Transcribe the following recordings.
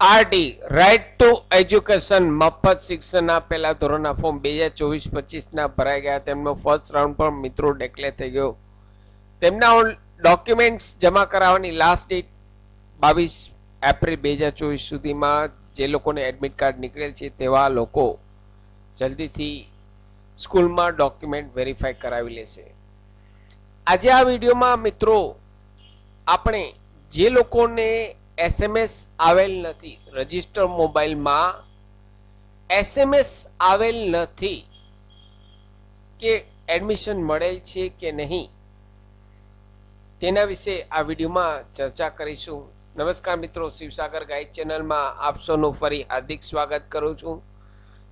RT right to education મફત શિક્ષણના પહેલા ધોરણના ફોર્મ 2024-25 ભરાઈ ગયા. તેમનો ફર્સ્ટ રાઉન્ડ પણ મિત્રો ડિક્લેર થઈ ગયો. તેમના ડોક્યુમેન્ટ્સ જમા કરાવવાની લાસ્ટ ડેટ 22 એપ્રિલ 2024 સુધીમાં. જે લોકોને એડમિટ કાર્ડ નીકળેલ છે તેવા લોકો જલ્દીથી સ્કૂલમાં ડોક્યુમેન્ટ વેરીફાઈ કરાવી લેશે. આજે આ વિડીયોમાં મિત્રો આપણે જે લોકોને એસએમએસ આવેલ નથી, રજિસ્ટર મોબાઈલમાં એસએમએસ આવેલ નથી કે એડમિશન મળેલ છે કે નહીં, તેના વિશે આ વિડીયોમાં ચર્ચા કરીશું. નમસ્કાર મિત્રો, શિવસાગર ગાઈડ ચેનલમાં આપ સૌનું ફરી હાર્દિક સ્વાગત કરું છું.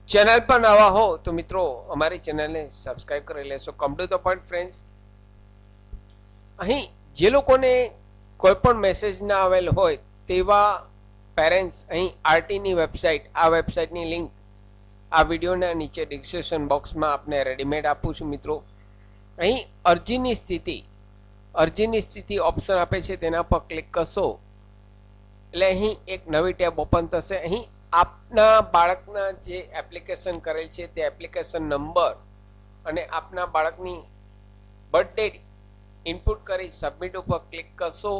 ચેનલ પર નવા હો તો મિત્રો અમારી ચેનલને સબસ્ક્રાઇબ કરી લેશો. Come to the point friends, અહીં જે લોકોને કોઈ પણ મેસેજ ના આવેલ હોય તેવા પેરેન્ટ્સ અહીં આરટીની વેબસાઇટ, આ વેબસાઇટની લિંક આ વિડીયોના નીચે ડિસ્ક્રિપ્શન બોક્સમાં આપને રેડીમેડ આપું છું. મિત્રો અહીં અરજીની સ્થિતિ ઓપ્શન આપે છે, તેના પર ક્લિક કરશો એટલે અહીં એક નવી ટેબ ઓપન થશે. અહીં આપના બાળકના જે એપ્લિકેશન કરેલ છે તે એપ્લિકેશન નંબર અને આપના બાળકની બર્થ ડેટ ઇનપુટ કરી સબમિટ ઉપર ક્લિક કરશો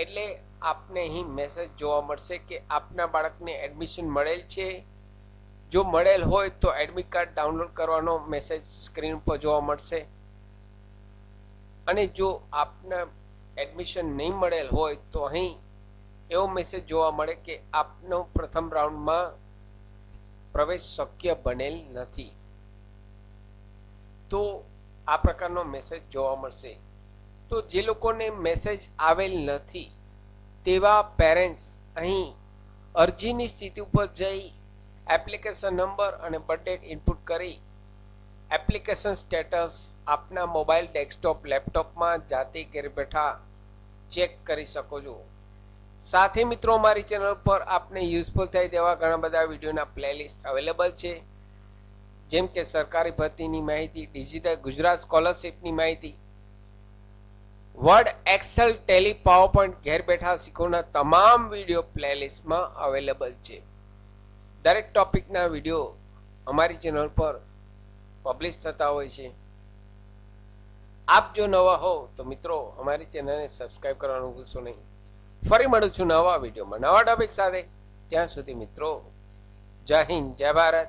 એટલે આપને અહીં મેસેજ જોવા મળશે કે આપના બાળકને એડમિશન મળેલ છે. જો મળેલ હોય તો એડમિટ કાર્ડ ડાઉનલોડ કરવાનો મેસેજ સ્ક્રીન પર જોવા મળશે, અને જો આપને એડમિશન નહીં મળેલ હોય તો અહીં એવો મેસેજ જોવા મળે કે આપનો પ્રથમ રાઉન્ડમાં પ્રવેશ શક્ય બનેલ નથી. તો આ પ્રકારનો મેસેજ જોવા મળશે. તો જે લોકોને મેસેજ આવેલ નથી તેવા પેરેન્ટ્સ અહીં અરજીની સ્થિતિ ઉપર જઈ એપ્લિકેશન નંબર અને બર્થ ડેટ ઇનપુટ કરી એપ્લિકેશન સ્ટેટસ આપના મોબાઈલ, ડેસ્કટોપ, લેપટોપમાં જાતે ઘરે બેઠા ચેક કરી શકો છો. સાથે મિત્રો અમારી ચેનલ પર આપને યુઝફુલ થાય તેવા ઘણા બધા વિડીયોના પ્લેલિસ્ટ અવેલેબલ છે, જેમ કે સરકારી ભરતીની માહિતી, ડિજિટલ ગુજરાત સ્કોલરશિપની માહિતી, Word, Excel, Tally, PowerPoint ઘેર બેઠા શીખવાના તમામ વિડીયો પ્લેલિસ્ટમાં અવેલેબલ છે. દરેક ટોપિકના વિડીયો અમારી ચેનલ પર પબ્લિશ થતા હોય છે. આપ જો નવા હો તો મિત્રો અમારી ચેનલને સબસ્ક્રાઇબ કરવાનું ભૂલશો નહીં. ફરી મળું છું નવા વિડીયોમાં નવા ટોપિક સાથે. ત્યાં સુધી મિત્રો જય હિન્દ, જય ભારત.